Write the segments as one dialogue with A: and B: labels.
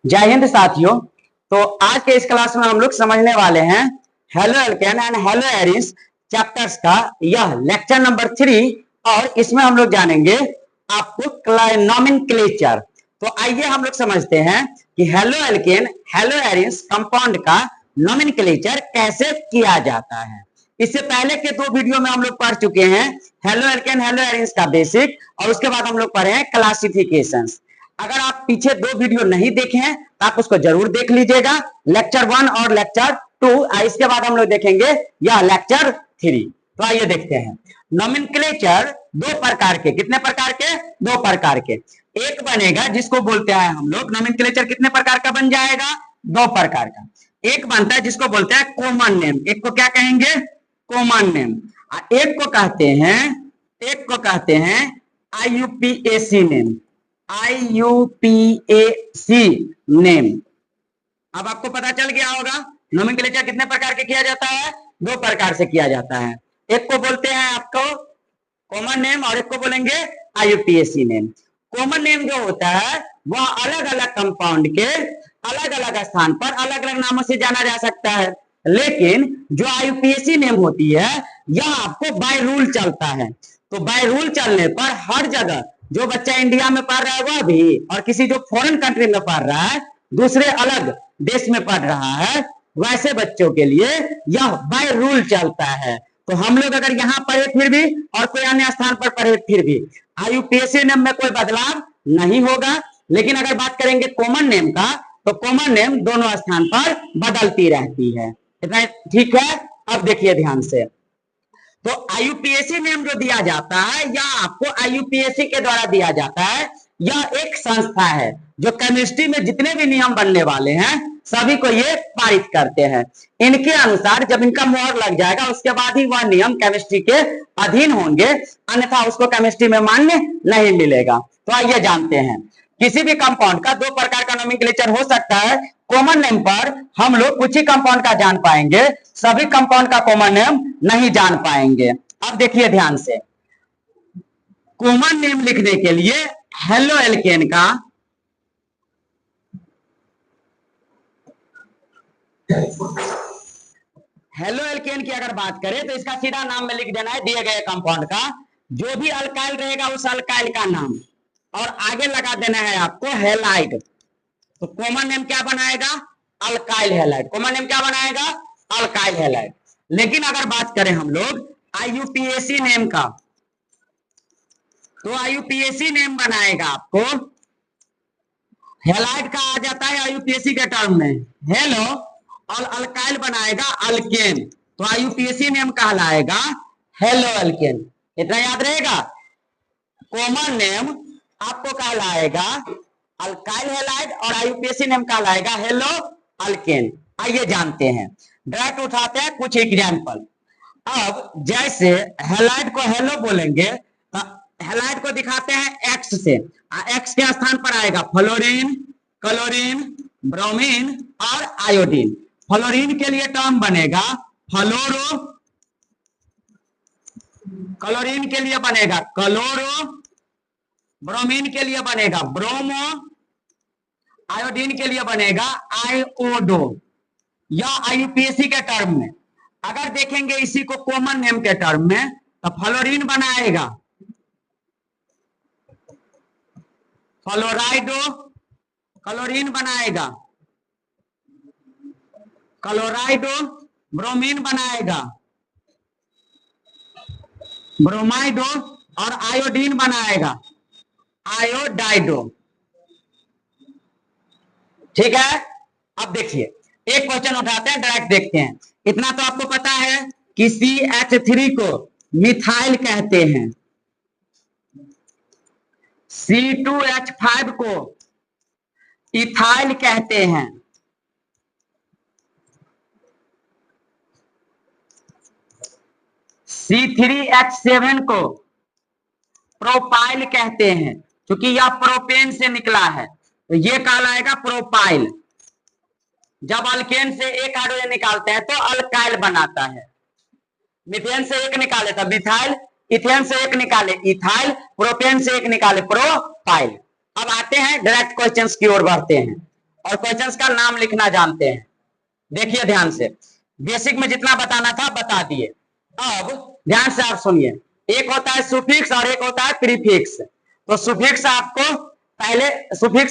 A: जय हिंद साथियों। तो आज के इस क्लास में हम लोग समझने वाले हैं haloalkane and haloarenes chapters का यह लेक्चर नंबर 3 और इसमें हम लोग जानेंगे आपको नॉमेनक्लेचर। तो आइए हम लोग समझते हैं कि haloalkane haloarenes compound का नॉमेनक्लेचर कैसे किया जाता है। इससे पहले के 2 वीडियो में हम लोग पढ़ चुके हैं हेलो एल्केन हेलो एरिस का बेसिक, और उसके बाद हम लोग पढ़े हैं क्लासिफिकेशंस। अगर आप पीछे 2 वीडियो नहीं देखे हैं तो आप उसको जरूर देख लीजिएगा, लेक्चर 1 और लेक्चर 2। इसके बाद हम लोग देखेंगे यह लेक्चर 3। तो आइए देखते हैं नॉमेनक्लेचर 2 प्रकार के। कितने प्रकार के? 2 प्रकार के। एक बनेगा जिसको बोलते हैं हम लोग नॉमेनक्लेचर कितने प्रकार का बन जाएगा? 2 प्रकार का। एक बनता है जिसको बोलते हैं कॉमन नेम। एक को क्या कहेंगे? Common name. एक को कहते हैं आईयूपीएसी नेम। IUPAC name. अब आपको पता चल गया होगा नॉमेनक्लेचर कितने प्रकार के किया जाता है? 2 प्रकार से किया जाता है। एक को बोलते हैं आपको कॉमन नेम और एक को बोलेंगे आईयूपीएसी नेम। कॉमन नेम जो होता है वह अलग अलग कंपाउंड के अलग अलग स्थान पर अलग अलग नामों से जाना जा सकता है, लेकिन जो आईयूपीएसी नेम होती है यह आपको बाय रूल चलता है। तो बाय रूल चलने पर हर जगह जो बच्चा इंडिया में पढ़ रहा है वह भी, और किसी जो फॉरेन कंट्री में पढ़ रहा है, दूसरे अलग देश में पढ़ रहा है, वैसे बच्चों के लिए यह बाय रूल चलता है। तो हम लोग अगर यहाँ पढ़े फिर भी और कोई अन्य स्थान पर पढ़े फिर भी आईयूपीएसी नेम में कोई बदलाव नहीं होगा। लेकिन अगर बात करेंगे कॉमन नेम का, तो कॉमन नेम दोनों स्थान पर बदलती रहती है। इतना ठीक है? अब देखिए ध्यान से। तो आईयूपीएसी नेम जो दिया जाता है यह आपको आईयूपीएसी के द्वारा दिया जाता है। यह एक संस्था है जो केमिस्ट्री में जितने भी नियम बनने वाले हैं सभी को ये पारित करते हैं। इनके अनुसार जब इनका मोहर लग जाएगा उसके बाद ही वह नियम केमिस्ट्री के अधीन होंगे, अन्यथा उसको केमिस्ट्री में मान्य नहीं मिलेगा। तो आइए जानते हैं किसी भी कंपाउंड का 2 प्रकार का नॉमेनक्लेचर हो सकता है। कॉमन नेम पर हम लोग कुछ ही कंपाउंड का जान पाएंगे, सभी कंपाउंड का कॉमन नेम नहीं जान पाएंगे। अब देखिए ध्यान से, कॉमन नेम लिखने के लिए हेलो एल्केन का हेलो एल्केन की अगर बात करें तो इसका सीधा नाम में लिख देना है दिए गए कंपाउंड का। जो भी अल्काइल रहेगा उस अल्काइल का नाम, और आगे लगा देना है आपको हैलाइड। तो कॉमन नेम क्या बनाएगा? Alkyl halide. कॉमन नेम क्या बनाएगा? Alkyl halide. लेकिन अगर बात करें हम लोग आईयूपीएसी नेम का, तो आईयूपीएसी नेम बनाएगा आपको हैलाइड का आ जाता है आईयूपीएसी के टर्म में हेलो, और अल्काइल बनाएगा अल्केन। तो आईयूपीएसी नेम कहलाएगा हेलो अल्केन। इतना याद रहेगा। कॉमन नेम आपको कहलाएगा अल्काइल हैलाइड और आईयूपीएसी नेम कहलाएगा हेलो अल्केन। आइए जानते हैं, डायरेक्ट उठाते हैं कुछ एग्जांपल। अब जैसे हैलाइड को हेलो बोलेंगे तो हैलाइड को दिखाते हैं एक्स से। एक्स के स्थान पर आएगा फ्लोरीन, क्लोरीन, ब्रोमीन और आयोडीन। फ्लोरीन के लिए टर्म बनेगा फ्लोरो, क्लोरीन के लिए बनेगा क्लोरो, ब्रोमीन के लिए बनेगा ब्रोमो, आयोडीन के लिए बनेगा आयोडो। या आईयूपीएसी के टर्म में अगर देखेंगे इसी को कॉमन नेम के टर्म में, तो फ्लोरीन बनाएगा फ्लोराइडो, क्लोरीन बनाएगा क्लोराइडो, ब्रोमीन बनाएगा ब्रोमाइडो, और आयोडीन बनाएगा आयोडाइडो। ठीक है? अब देखिए एक क्वेश्चन उठाते हैं, डायरेक्ट देखते हैं। इतना तो आपको पता है कि CH3 को मिथाइल कहते हैं, C2H5 को इथाइल कहते हैं, C3H7 को प्रोपाइल कहते हैं, क्योंकि यह प्रोपेन से निकला है तो ये कहलाएगा प्रोपाइल। जब अल्केन से एक हाइड्रोजन निकालते हैं तो अल्काइल बनाता है। मिथेन से एक निकाले तो मिथाइल, इथेन से एक निकाले इथाइल, प्रोपेन से एक निकाले प्रोपाइल। अब आते हैं डायरेक्ट क्वेश्चंस की ओर बढ़ते हैं। और क्वेश्चंस का नाम लिखना जानते हैं। देखिए ध्यान से, बेसिक में जितना बताना था बता दिए। अब ध्यान से आप सुनिए, एक होता है सुफिक्स और एक होता है प्रीफिक्स। तो सुफिक्स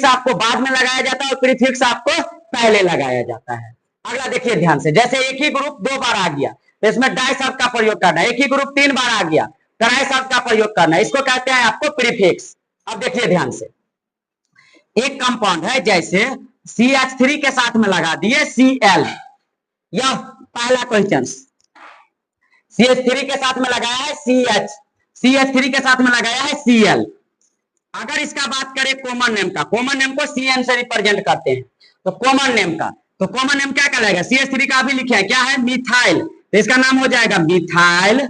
A: आपको बाद में लगाया जाता है और प्रीफिक्स आपको पहले लगाया जाता है। अगला देखिए ध्यान से, जैसे एक ही ग्रुप 2 बार आ गया तो इसमें डाई शब्द का प्रयोग करना है। एक ही ग्रुप 3 बार आ गया, ट्राई शब्द का प्रयोग करना है, इसको कहते हैं आपको प्रीफिक्स। अब देखिए ध्यान से, एक कंपाउंड है जैसे CH3 के साथ में लगा दिए Cl, यह पहला क्वेश्चन। CH3 के साथ में लगाया है CH3 के साथ में लगाया है Cl। अगर इसका बात करें कॉमन नेम का, कॉमन नेम को Cn से रिप्रेजेंट करते हैं, तो कॉमन नेम का, तो कॉमन नेम क्या कहलाएगा? CH3 का अभी लिखे है, क्या है? मिथाइल, तो इसका नाम हो जाएगा मिथाइल।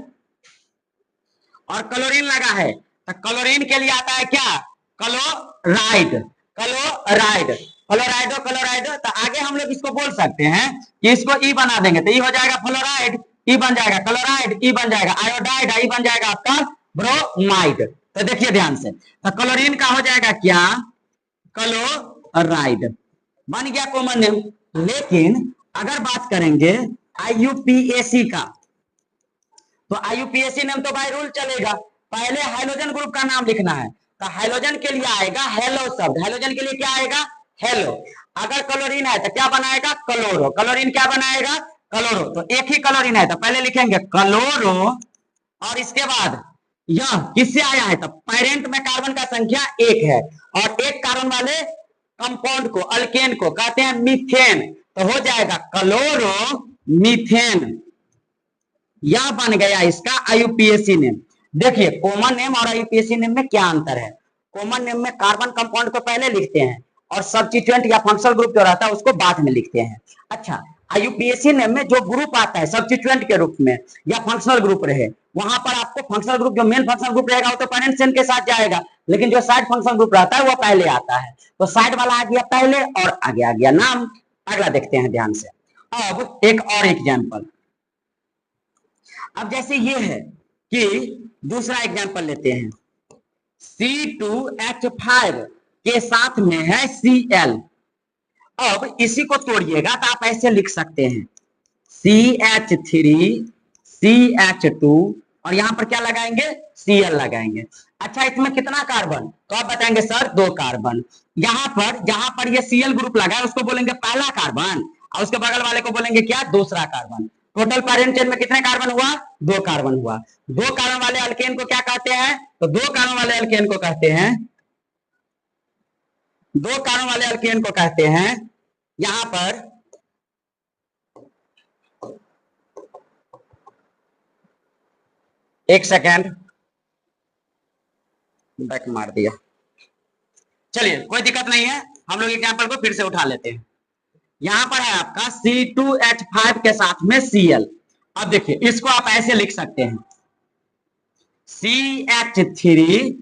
A: और क्लोरीन लगा है, तो क्लोरीन के लिए आता है क्या? Chloride, chloride, क्लोराइडो, क्लोराइडो। तो आगे हम लोग इसको बोल सकते हैं कि इसको ई बना देंगे, तो ई हो जाएगा फ्लोराइड, ई बन जाएगा क्लोराइड, ई बन जाएगा आयोडाइड, ई बन जाएगा आपका ब्रोमाइड। तो देखिए ध्यान से, तो क्लोरीन का हो जाएगा क्या? क्लोराइड, बन गया कॉमन नेम। लेकिन अगर बात करेंगे IUPAC का, तो IUPAC नेम तो बाय रूल चलेगा, पहले हाइड्रोजन ग्रुप का नाम लिखना है। तो हाइड्रोजन के लिए आएगा हेलो शब्द, हाइड्रोजन के लिए क्या आएगा? हेलो। अगर क्लोरीन है तो क्या बनाएगा? क्लोरो, क्लोरीन क्या बनाएगा? क्लोरो। तो एक ही क्लोरीन है तो पहले लिखेंगे क्लोरो, और इसके बाद यह किससे आया है? तो पेरेंट में कार्बन का संख्या 1 है, और एक कार्बन वाले कंपाउंड को, अल्केन को कहते हैं मीथेन, तो हो जाएगा क्लोरो मीथेन। यह बन गया इसका IUPAC नेम। देखिए कॉमन नेम और IUPAC नेम में क्या अंतर है? कॉमन नेम में कार्बन कंपाउंड को पहले लिखते हैं और सब्स्टिट्यूएंट या फंक्शनल ग्रुप जो रहता है उसको बाद में लिखते हैं। अच्छा, IUPAC नेम में जो ग्रुप आता है सब्स्टिट्यूएंट के रूप में या फंक्शनल ग्रुप रहे, वहां पर आपको फंक्शनल ग्रुप, जो मेन फंक्शनल ग्रुप रहेगा वो तो पेरेंट चेन के साथ जाएगा, लेकिन जो साइड फंक्शनल ग्रुप रहता है वो पहले आता है। तो साइड वाला आ गया पहले और आगे आ गया नाम। अगला देखते हैं ध्यान से। अब एक और एग्जाम्पल, अब जैसे ये है कि दूसरा एग्जांपल लेते हैं, C2H5 के साथ में है Cl। अब इसी को तोड़िएगा तो आप ऐसे लिख सकते हैं CH3 CH2 और यहां पर क्या लगाएंगे? Cl लगाएंगे। अच्छा, इसमें कितना कार्बन? तो आप बताएंगे सर 2 कार्बन। जहां पर ये Cl ग्रुप लगा है उसको बोलेंगे पहला कार्बन, और उसके बगल वाले को बोलेंगे क्या? दूसरा कार्बन। टोटल पेरेंट चेन में कितने कार्बन हुआ? 2 कार्बन हुआ। 2 कार्बन वाले अल्केन को क्या कहते हैं? तो 2 कार्बन वाले अल्केन को कहते हैं, 2 कार्बन वाले अल्केन को कहते हैं यहां पर एक सेकेंड, बैक मार दिया। चलिए कोई दिक्कत नहीं है, हम लोग एग्जांपल को फिर से उठा लेते हैं। यहां पर है आपका C2H5 के साथ में Cl। अब देखिए इसको आप ऐसे लिख सकते हैं CH3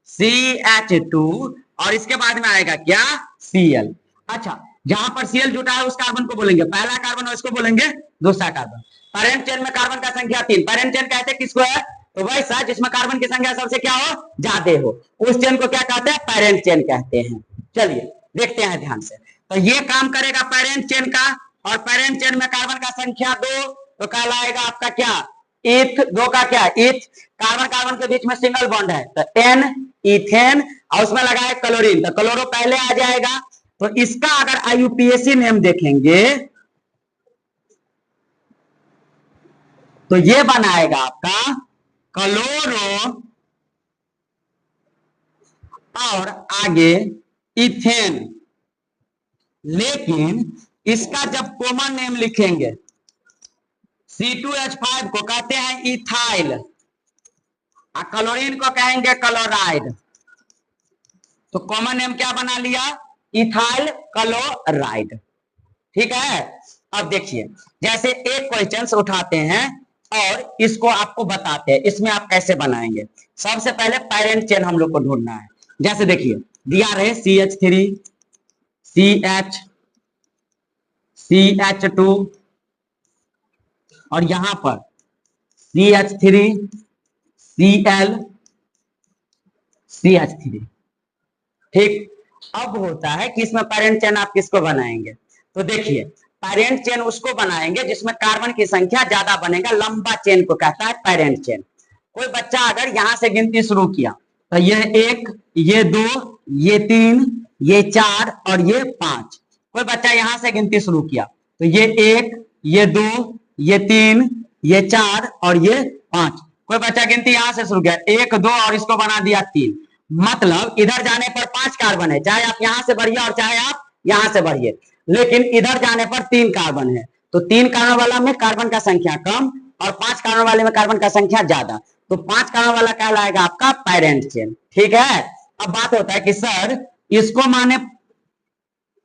A: CH2 और इसके बाद में आएगा क्या? Cl। अच्छा, जहां पर Cl जुटा है उस कार्बन को बोलेंगे पहला कार्बन और इसको बोलेंगे दूसरा कार्बन। पेरेंट चेन में कार्बन का संख्या 3, पेरेंट चेन कहते हैं किसको है? तो वैसा जिसमें कार्बन की संख्या सबसे क्या हो? ज्यादा हो, उस चेन को क्या कहते हैं? पेरेंट चेन कहते हैं। चलिए देखते हैं ध्यान से, तो ये काम करेगा पेरेंट चेन का, और पेरेंट चेन में कार्बन का संख्या 2, तो कहलाएगा आपका क्या? इथ। 2 का क्या? इथ। कार्बन कार्बन के बीच में सिंगल बॉन्ड है तो N, इथेन, और उसमें लगा है क्लोरीन, तो क्लोरो पहले आ जाएगा। तो इसका अगर IUPAC नेम देखेंगे तो ये बनाएगा आपका क्लोरो और आगे इथेन। लेकिन इसका जब कॉमन नेम लिखेंगे, C2H5 को कहते हैं इथाइल और क्लोरीन को कहेंगे क्लोराइड, तो कॉमन नेम क्या बना लिया? Ethyl chloride. ठीक है। अब देखिए, जैसे एक क्वेश्चन उठाते हैं और इसको आपको बताते हैं, इसमें आप कैसे बनाएंगे। सबसे पहले पेरेंट चेन हम लोग को ढूंढना है। जैसे देखिए दिया रहे CH3 CH CH2 और यहां पर CH3 Cl CH3। ठीक, अब होता है कि इसमें पेरेंट चेन आप किसको बनाएंगे, तो देखिए पेरेंट चेन उसको बनाएंगे जिसमें कार्बन की संख्या ज्यादा बनेगा, लंबा चेन को कहता है पेरेंट चेन। कोई बच्चा अगर यहां से गिनती शुरू किया तो ये 1, ये 2, ये 3, ये 4 और ये 5। कोई बच्चा यहां से गिनती शुरू किया तो ये 1, ये 2, ये 3, ये 4 और ये 5। कोई बच्चा गिनती यहां से शुरू किया 1, 2 और इसको बना दिया 3। मतलब इधर जाने पर 5 कार्बन है, चाहे आप यहां से बढ़िए और चाहे आप यहां से बढ़िए, लेकिन इधर जाने पर 3 कार्बन है। तो 3 कार्बन वाला में कार्बन का संख्या कम और 5 कार्बन वाले में कार्बन का संख्या ज्यादा, तो 5 कार्बन वाला कहलाएगा आपका पेरेंट चेन। ठीक है, अब बात होता है कि सर इसको माने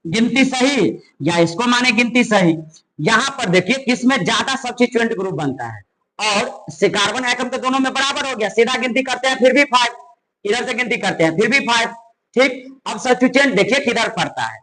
A: गिनती सही या इसको माने गिनती सही। यहां पर देखिए किसमें ज्यादा सब्स्टिट्यूएंट ग्रुप बनता है, और कार्बन एटम तो दोनों में बराबर हो गया, सीधा गिनती करते हैं फिर भी 5, इधर से गिनती करते हैं फिर भी 5। ठीक, अब सब्स्टिट्यूएंट देखिए किधर पड़ता है,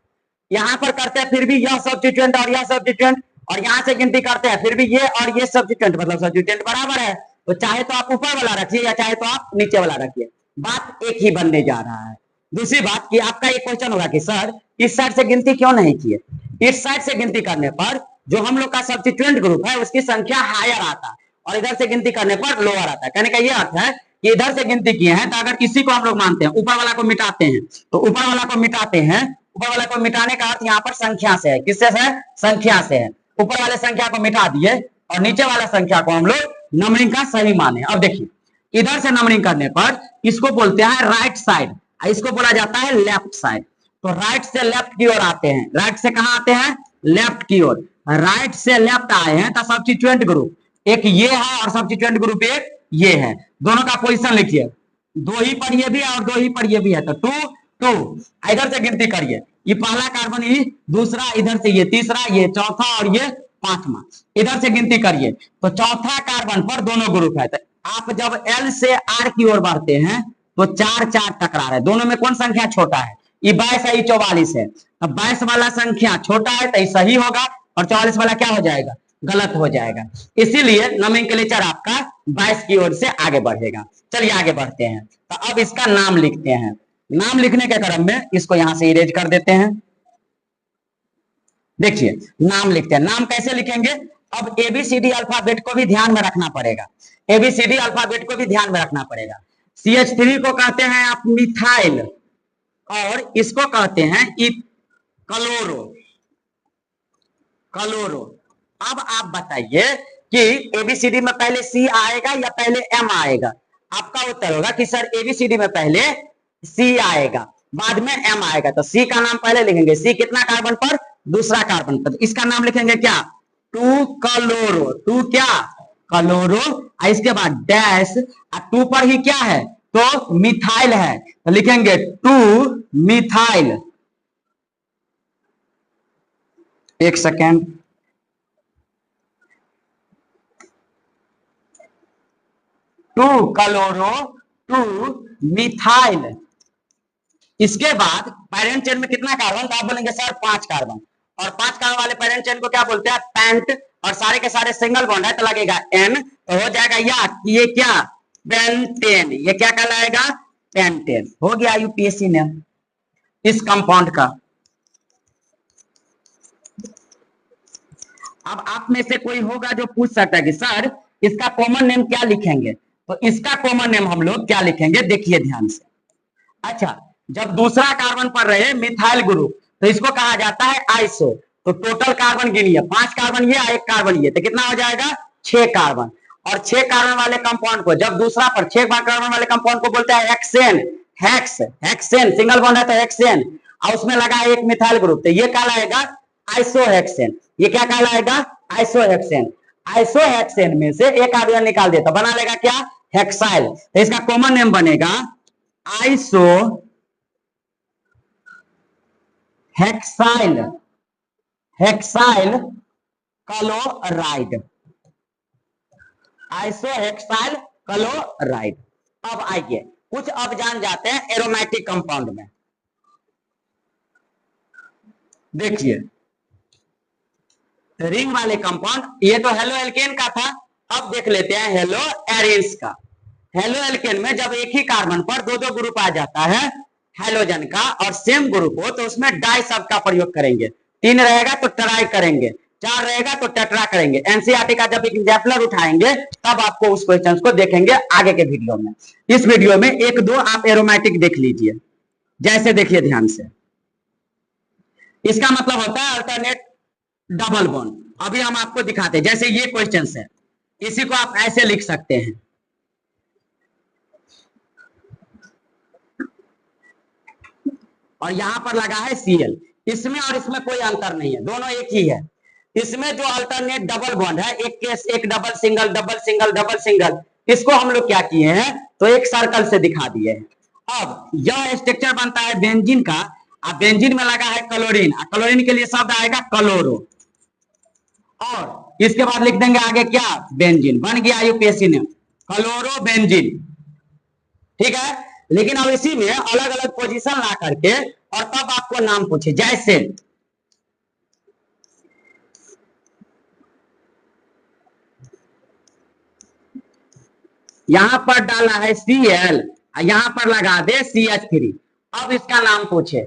A: यहां पर करते हैं फिर भी यह सब्स्टिट्यूएंट और यह सब्स्टिट्यूएंट, और यहां से गिनती करते हैं फिर भी ये और ये सब्स्टिट्यूएंट, मतलब सब्स्टिट्यूएंट बराबर है। तो चाहे तो आप ऊपर वाला रखिए या चाहे तो आप नीचे वाला रखिए, बात एक ही बनने जा रहा है। दूसरी बात कि आपका एक क्वेश्चन होगा कि सर इस साइड से गिनती क्यों नहीं किए। इस साइड से गिनती करने पर जो हम लोग का सब्स्टिट्यूएंट ग्रुप है उसकी संख्या हायर आता है और इधर से गिनती करने पर लोअर आता है। कहने का यह अर्थ है कि इधर से गिनती किए हैं तो अगर किसी को हम लोग मानते हैं, ऊपर वाला को मिटाते हैं, तो ऊपर वाला को मिटाते हैं, ऊपर वाला को मिटाने का अर्थ यहाँ पर संख्या से है। किससे है? संख्या से है। ऊपर वाले संख्या को मिटा दिए और नीचे वाला संख्या को हम लोग नंबरिंग का सही माने। अब देखिए इधर से नंबरिंग करने पर इसको बोलते हैं राइट साइड, इसको बोला जाता है लेफ्ट साइड। तो राइट से लेफ्ट की ओर आते हैं, राइट से कहां आते हैं? लेफ्ट की ओर। राइट से लेफ्ट आए हैं तो सब्स्टिट्यूएंट ग्रुप एक ये है और सब्स्टिट्यूएंट ग्रुप एक ये है। दोनों का पोजीशन लिखिए, 2 ही पर ये भी है और 2 ही पर ये भी है, तो 2 2। इधर से गिनती करिए, ये पहला कार्बन, ये दूसरा, इधर से ये तीसरा, ये चौथा और ये पांचवा। इधर से गिनती करिए तो चौथा कार्बन पर दोनों ग्रुप है। तो आप जब एल से आर की ओर बढ़ते हैं तो 4 4 टकरा रहे, दोनों में कौन संख्या छोटा है? ये 22 है, ये 44 है। अब 22 वाला संख्या छोटा है तो ये सही होगा और 44 वाला क्या हो जाएगा? गलत हो जाएगा। इसीलिए नोमेनक्लेचर आपका 22 की ओर से आगे बढ़ेगा। चलिए आगे बढ़ते हैं। तो अब इसका नाम लिखते हैं। नाम लिखने के क्रम में इसको यहां से इरेज कर देते हैं। देखिए नाम लिखते हैं। नाम कैसे लिखेंगे? अब एबीसीडी अल्फाबेट को भी ध्यान में रखना पड़ेगा, एबीसीडी अल्फाबेट को भी ध्यान में रखना पड़ेगा। CH3 को कहते हैं आप मिथाइल और इसको कहते हैं क्लोरो, क्लोरो। अब आप बताइए कि एबीसीडी में पहले सी आएगा या पहले एम आएगा? आपका उत्तर होगा कि सर एबीसीडी में पहले सी आएगा बाद में एम आएगा। तो सी का नाम पहले लिखेंगे, सी कितना कार्बन पर? दूसरा कार्बन पर। इसका नाम लिखेंगे क्या? 2 क्लोरो, 2 क्या? क्लोरो। इसके बाद डैश, 2 पर ही क्या है? तो मिथाइल है, तो लिखेंगे 2 मिथाइल। एक सेकेंड, टू क्लोरो 2 मिथाइल। इसके बाद पेरेंट चेन में कितना कार्बन? तो आप बोलेंगे सर 5 कार्बन, और 5 कार्बन वाले पेरेंट चेन को क्या बोलते हैं? पेंट। और सारे के सारे सिंगल बॉन्ड है तो लगेगा एन, तो हो जाएगा ये क्या? पेंटेन। ये क्या कहलाएगा? पेंटेन। हो गया यूपीएससी ने इस कंपाउंड का। अब आप में से कोई होगा जो पूछ सकता है कि सर इसका कॉमन नेम क्या लिखेंगे? तो इसका कॉमन नेम हम लोग क्या लिखेंगे? देखिए ध्यान से। अच्छा, जब दूसरा कार्बन पर रहे मिथाइल ग्रुप तो इसको कहा जाता है आइसो। तो टोटल कार्बन गिनिए, 5 कार्बन ये, 1 कार्बन ये, तो कितना हो जाएगा? 6 कार्बन। और 6 कार्बन वाले कंपाउंड को जब दूसरा पर 6 कार्बन वाले कंपाउंड को बोलते हैं हेक्सेन। हेक्सेन सिंगल बॉन्ड है तो हेक्सेन, और उसमें लगा एक मिथाइल ग्रुप, तो ये कहलाएगा आइसोहेक्सेन। ये क्या कहलाएगा? आइसोहेक्सेन। आइसोहेक्सेन में से एक कार्बन निकाल दे तो बना लेगा क्या? हेक्साइल। तो इसका कॉमन नेम बनेगा iso hexyl, hexyl chloride, isohexyl chloride. अब आइए कुछ अब जान जाते हैं एरोमेटिक कंपाउंड में। देखिए रिंग वाले कंपाउंड, ये तो हेलो एल्केन का था, अब देख लेते हैं हेलो एरिन्स का। हेलो एल्केन में जब एक ही कार्बन पर 2 2 ग्रुप आ जाता है, हैलोजन का और सेम ग्रुप हो तो उसमें डाई शब्द का प्रयोग करेंगे। 3 रहेगा तो ट्राई करेंगे, 4 रहेगा तो टेट्रा करेंगे। एनसीईआरटी का जब एग्जाम्पलर उठाएंगे तब आपको उस क्वेश्चन को देखेंगे आगे के वीडियो में। इस वीडियो में 1-2 आप एरोमेटिक देख लीजिए। जैसे देखिए ध्यान से, इसका मतलब होता है अल्टरनेट डबल बॉन्ड। अभी हम आपको दिखाते हैं, जैसे ये क्वेश्चन है, इसी को आप ऐसे लिख सकते हैं, और यहां पर लगा है Cl। इसमें और इसमें कोई अंतर नहीं है, दोनों एक ही है। इसमें जो अल्टरनेट डबल बॉन्ड है, एक केस एक double single double single double single, इसको हम लोग क्या किए हैं तो एक सर्कल से दिखा दिए हैं। अब यह स्ट्रक्चर बनता है बेंजीन का। अब बेंजीन में लगा है क्लोरीन, क्लोरीन के लिए शब्द आएगा क्लोरो, और इसके बाद लिख देंगे आगे क्या, बेंजीन। बन गया यूपीएससी ने क्लोरो बेंजीन, ठीक है। लेकिन अब इसी में अलग अलग पोजीशन ला करके और तब आपको नाम पूछे, जैसे यहां पर डाला है Cl, यहां पर लगा दे CH3। अब इसका नाम पूछे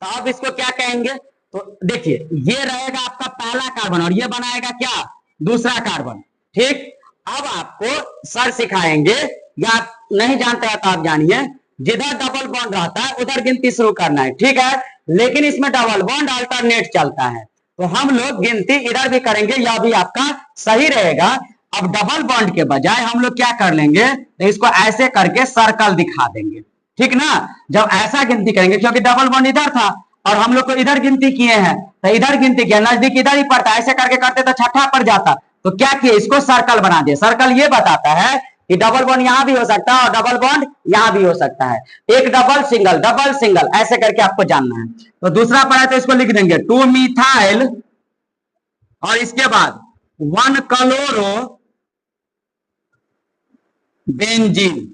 A: तो अब इसको क्या कहेंगे, तो देखिए ये रहेगा आपका पहला कार्बन और ये बनाएगा क्या, दूसरा कार्बन, ठीक। अब आपको सर सिखाएंगे, या आप नहीं जानते हैं तो आप जानिए, जिधर डबल बॉन्ड रहता है उधर गिनती शुरू करना है, ठीक है। लेकिन इसमें डबल बॉन्ड अल्टरनेट चलता है, तो हम लोग गिनती इधर भी करेंगे, यह भी आपका सही रहेगा। अब डबल बॉन्ड के बजाय हम लोग क्या कर लेंगे, तो इसको ऐसे करके सर्कल दिखा देंगे, ठीक ना। जब ऐसा गिनती करेंगे, क्योंकि डबल बॉन्ड इधर था और हम लोग को इधर गिनती किए हैं, तो इधर गिनती किया, नजदीक इधर ही पड़ता, ऐसे करके करते तो छठा पड़ जाता। तो क्या किए, इसको सर्कल बना दिए। सर्कल ये बताता है कि डबल बॉन्ड यहां भी हो सकता है और डबल बॉन्ड यहां भी हो सकता है। एक डबल सिंगल ऐसे करके आपको जानना है। तो दूसरा पड़ा तो इसको लिख देंगे 2 मिथाइल और इसके बाद 1 क्लोरो बेंजीन।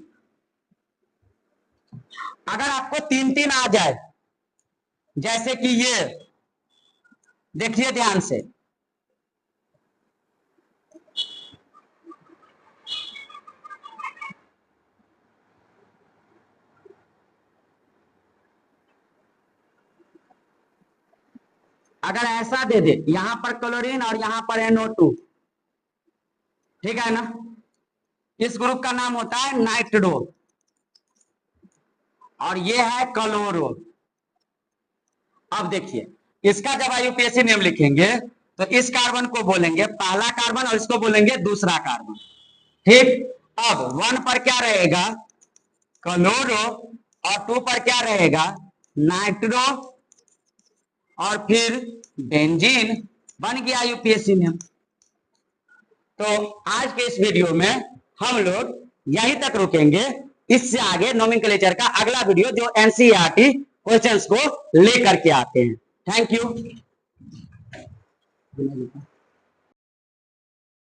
A: अगर आपको 3-3 आ जाए, जैसे कि ये देखिए ध्यान से, अगर ऐसा दे दे, यहां पर क्लोरीन और यहां पर NO2, ठीक है ना। इस ग्रुप का नाम होता है नाइट्रो और ये है क्लोरो। अब देखिए इसका जब यूपीएससी नेम लिखेंगे तो इस कार्बन को बोलेंगे पहला कार्बन और इसको बोलेंगे दूसरा कार्बन, ठीक। अब 1 पर क्या रहेगा, क्लोरो, और 2 पर क्या रहेगा, नाइट्रो, और फिर बेंजीन। बन गया यूपीएससी नेम। तो आज के इस वीडियो में हम लोग यहीं तक रुकेंगे। इससे आगे नोमेनक्लेचर का अगला वीडियो जो एनसीईआरटी क्वेश्चंस को लेकर के आते हैं। Thank you.